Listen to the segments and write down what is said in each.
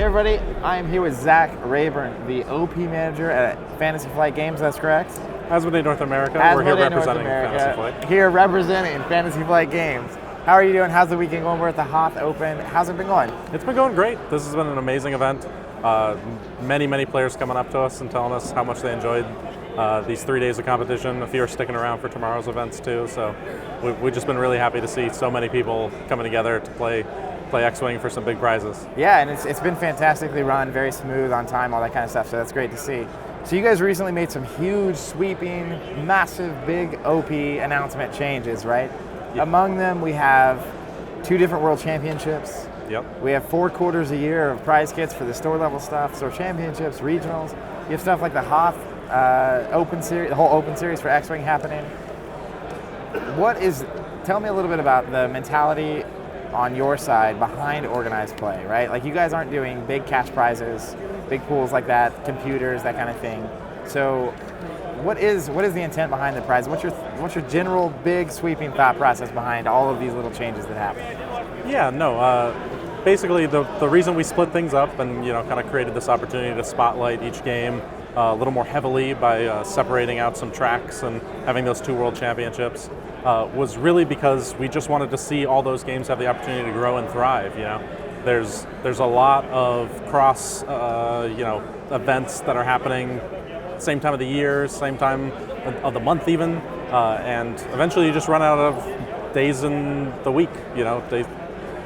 Hey everybody, I am here with Zach Reyburn, the OP manager at Fantasy Flight Games, that's correct? Asmodee North America. We're here Asmodee North representing America, Fantasy Flight. here representing Fantasy Flight Games. How are you doing? How's the weekend going? We're at the Hoth Open. How's it been going? It's been going great. This has been an amazing event. Many players coming up to us and telling us how much they enjoyed these 3 days of competition. A few are sticking around for tomorrow's events too. So we've just been really happy to see so many people coming together to play X-Wing for some big prizes. Yeah, and it's been fantastically run, very smooth, on time, all that kind of stuff, so that's great to see. So you guys recently made some huge, sweeping, massive, big OP announcement changes, right? Yep. Among them, we have 2 different World Championships. Yep. We have 4 quarters a year of prize kits for the store level stuff, store championships, regionals. You have stuff like the Hoth Open series, the whole Open series for X-Wing happening. Tell me a little bit about the mentality on your side behind organized play, right? Like, you guys aren't doing big cash prizes, big pools like that, computers, that kind of thing. So what is the intent behind the prize? What's your general big sweeping thought process behind all of these little changes that happen? Yeah, no, basically the reason we split things up and kind of created this opportunity to spotlight each game a little more heavily by separating out some tracks and having those 2 World Championships was really because we just wanted to see all those games have the opportunity to grow and thrive. There's a lot of cross events that are happening same time of the year, same time of the month even, and eventually you just run out of days in the week,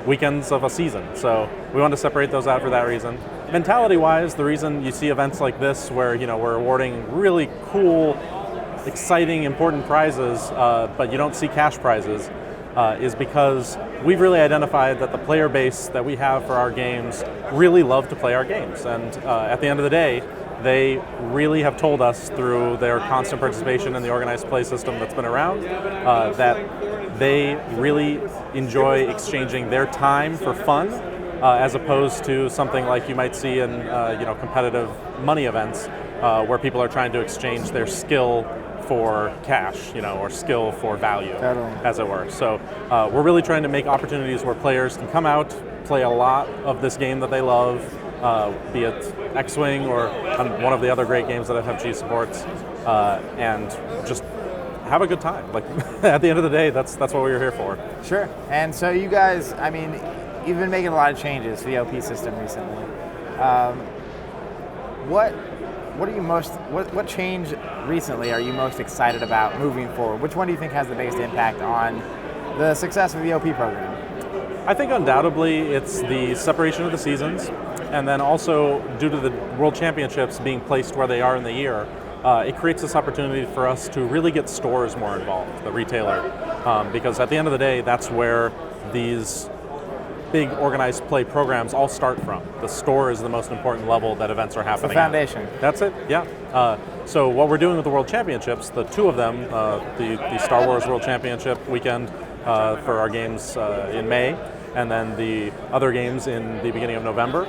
weekends of a season. So we wanted to separate those out for that reason. Mentality-wise, the reason you see events like this where we're awarding really cool, exciting, important prizes, but you don't see cash prizes, is because we've really identified that the player base that we have for our games really love to play our games. And at the end of the day, they really have told us through their constant participation in the organized play system that's been around that they really enjoy exchanging their time for fun as opposed to something like you might see in competitive money events where people are trying to exchange their skill for cash, or skill for value, totally, as it were. So we're really trying to make opportunities where players can come out, play a lot of this game that they love, be it X-Wing or one of the other great games that FFG supports, and just have a good time. Like, at the end of the day, that's what we were here for. Sure. And so you guys, you've been making a lot of changes to the OP system recently. What change recently are you most excited about moving forward? Which one do you think has the biggest impact on the success of the OP program? I think undoubtedly it's the separation of the seasons, and then also due to the World Championships being placed where they are in the year, it creates this opportunity for us to really get stores more involved, the retailer, because at the end of the day, that's where these big organized play programs all start from. The store is the most important level that events are happening. It's the foundation. At. That's it, yeah. So what we're doing with the World Championships, the 2 of them, the Star Wars World Championship weekend for our games in May, and then the other games in the beginning of November,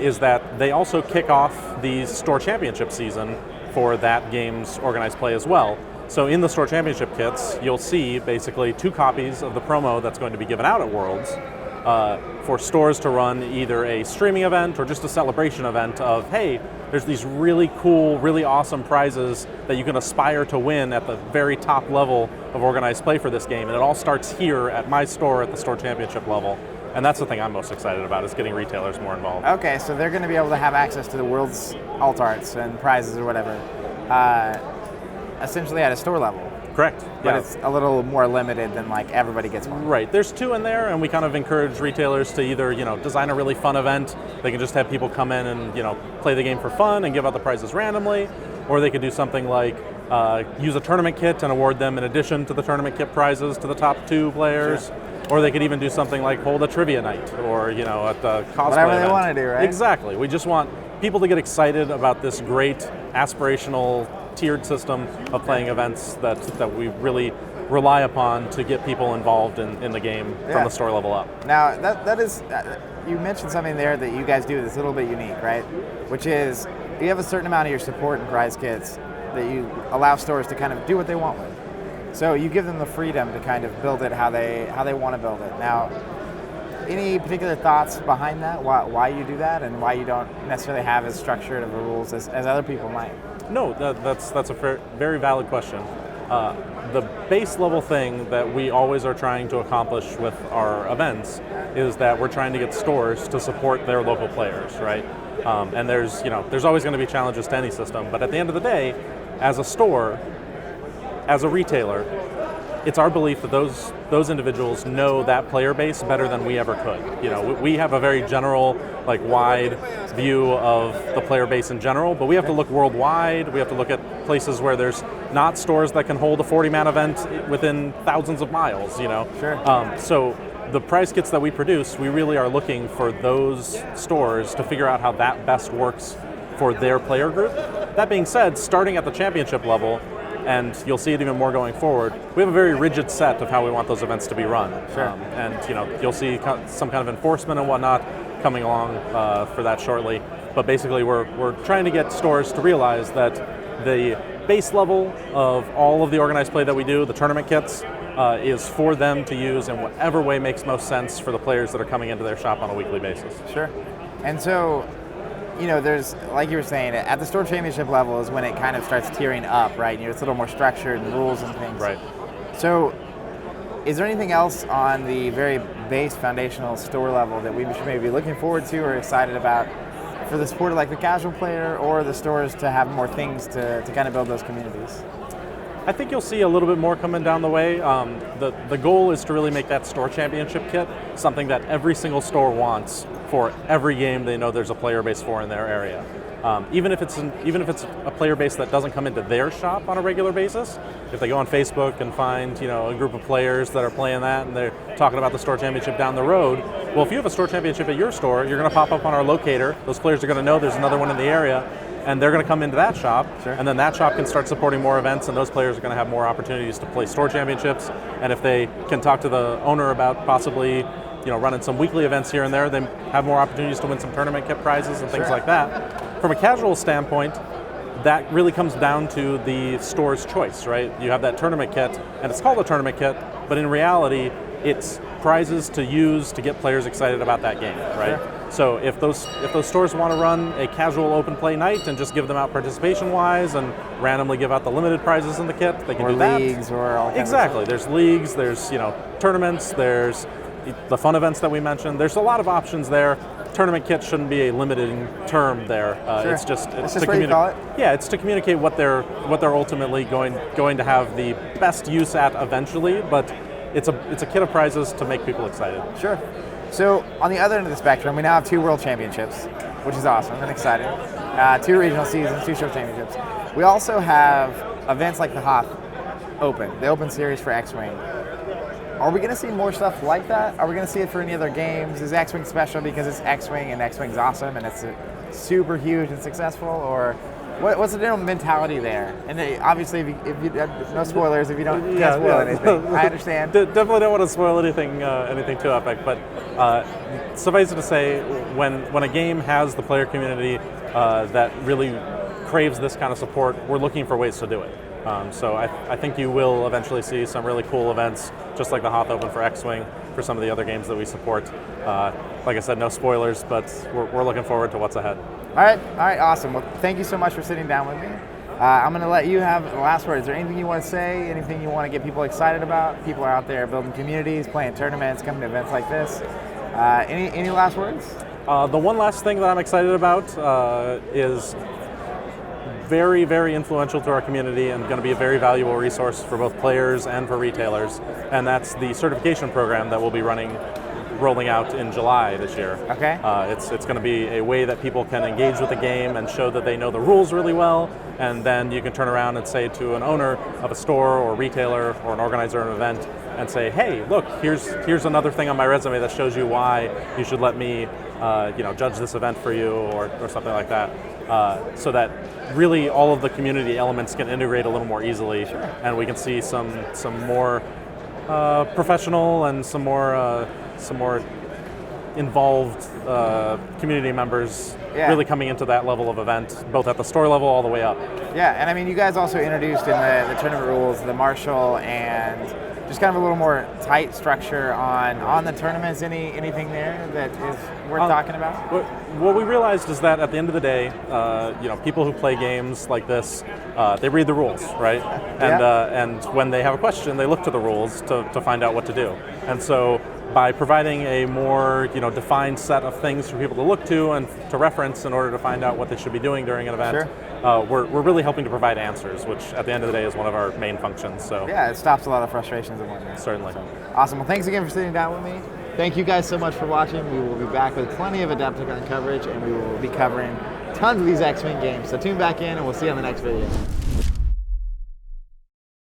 is that they also kick off the store championship season for that game's organized play as well. So in the store championship kits, you'll see basically 2 copies of the promo that's going to be given out at Worlds for stores to run either a streaming event or just a celebration event of, hey, there's these really cool, really awesome prizes that you can aspire to win at the very top level of organized play for this game. And it all starts here at my store at the store championship level. And that's the thing I'm most excited about, is getting retailers more involved. Okay, so they're going to be able to have access to the World's alt arts and prizes or whatever, essentially at a store level. Correct. But yeah. It's a little more limited than like everybody gets one. Right. There's 2 in there, and we kind of encourage retailers to either design a really fun event. They can just have people come in and play the game for fun and give out the prizes randomly, or they could do something like use a tournament kit and award them in addition to the tournament kit prizes to the top 2 players. Sure. Or they could even do something like hold a trivia night, or at the cosplay whatever event. They want to do, right? Exactly. We just want people to get excited about this great aspirational tiered system of playing events that we really rely upon to get people involved in the game from the store level up. Now, that is, you mentioned something there that you guys do that's a little bit unique, right? Which is, you have a certain amount of your support and prize kits that you allow stores to kind of do what they want with. So you give them the freedom to kind of build it how they want to build it. Now, any particular thoughts behind that? Why you do that, and why you don't necessarily have as structured of the rules as other people might? No, that's a very valid question. The base level thing that we always are trying to accomplish with our events is that we're trying to get stores to support their local players, right? And there's always going to be challenges to any system, but at the end of the day, as a store, as a retailer, it's our belief that those individuals know that player base better than we ever could. We have a very general, wide view of the player base in general, but we have to look worldwide. We have to look at places where there's not stores that can hold a 40-man event within thousands of miles. Sure. So the prize kits that we produce, we really are looking for those stores to figure out how that best works for their player group. That being said, starting at the championship level, and you'll see it even more going forward, we have a very rigid set of how we want those events to be run. Sure. And you'll see some kind of enforcement and whatnot coming along for that shortly. But basically, we're trying to get stores to realize that the base level of all of the organized play that we do, the tournament kits, is for them to use in whatever way makes most sense for the players that are coming into their shop on a weekly basis. Sure. And so, there's, like you were saying, at the store championship level is when it kind of starts tiering up, right? It's a little more structured and rules and things. Right. So, is there anything else on the very base foundational store level that we should maybe be looking forward to or excited about for the sport, like the casual player, or the stores to have more things to kind of build those communities? I think you'll see a little bit more coming down the way. The goal is to really make that store championship kit something that every single store wants for every game they know there's a player base for in their area. Even if it's a player base that doesn't come into their shop on a regular basis, if they go on Facebook and find a group of players that are playing that and they're talking about the store championship down the road, well, if you have a store championship at your store, you're going to pop up on our locator. Those players are going to know there's another one in the area, and they're going to come into that shop, Sure. And then that shop can start supporting more events, and those players are going to have more opportunities to play store championships. And if they can talk to the owner about possibly running some weekly events here and there, they have more opportunities to win some tournament kit prizes and things Sure. like that. From a casual standpoint, that really comes down to the store's choice, right? You have that tournament kit, and it's called a tournament kit, but in reality, it's prizes to use to get players excited about that game, right? Sure. So if those stores want to run a casual open play night and just give them out participation-wise and randomly give out the limited prizes in the kit, they can Or do that. leagues or all kinds Exactly. of There's leagues, there's tournaments, there's the fun events that we mentioned. There's a lot of options there. Tournament kit shouldn't be a limiting term there. Sure. It's just what you call it? Yeah, it's to communicate what they're ultimately going to have the best use at eventually. But it's a kit of prizes to make people excited. Sure. So on the other end of the spectrum, we now have 2 world championships, which is awesome and exciting. 2 regional seasons, 2 show championships. We also have events like the Hoth Open, the Open Series for X-Wing. Are we going to see more stuff like that? Are we going to see it for any other games? Is X-Wing special because it's X-Wing and X-Wing's awesome and it's super huge and successful? Or what's the general mentality there? And obviously, if you no spoilers, if you don't can't spoil anything, I understand. Definitely don't want to spoil anything too epic, but suffice it to say, when a game has the player community that really craves this kind of support, we're looking for ways to do it. So I think you will eventually see some really cool events, just like the Hoth Open for X-Wing, for some of the other games that we support. Like I said, no spoilers, but we're looking forward to what's ahead. All right, awesome. Well, thank you so much for sitting down with me. I'm going to let you have the last word. Is there anything you want to say, anything you want to get people excited about? People are out there building communities, playing tournaments, coming to events like this. Any last words? The one last thing that I'm excited about is very, very influential to our community and going to be a very valuable resource for both players and for retailers, and that's the certification program that we'll be rolling out in July this year. Okay. It's going to be a way that people can engage with the game and show that they know the rules really well, and then you can turn around and say to an owner of a store or retailer or an organizer of an event and say, hey, look, here's another thing on my resume that shows you why you should let me judge this event for you or something like that. So that really all of the community elements can integrate a little more easily, Sure. And we can see some more professional and some more involved community members really coming into that level of event, both at the store level all the way up. Yeah, and I mean, you guys also introduced in the tournament rules the martial and just kind of a little more tight structure on the tournaments. Anything there that is worth talking about? What we realized is that at the end of the day, people who play games like this, they read the rules, right? And when they have a question, they look to the rules to find out what to do. And so by providing a more defined set of things for people to look to and to reference in order to find out what they should be doing during an event, we're really helping to provide answers, which at the end of the day is one of our main functions. So yeah, it stops a lot of frustrations and whatnot. Certainly. So, awesome. Well, thanks again for sitting down with me. Thank you guys so much for watching. We will be back with plenty of Adepticon coverage, and we will be covering tons of these X-Wing games. So tune back in, and we'll see you on the next video.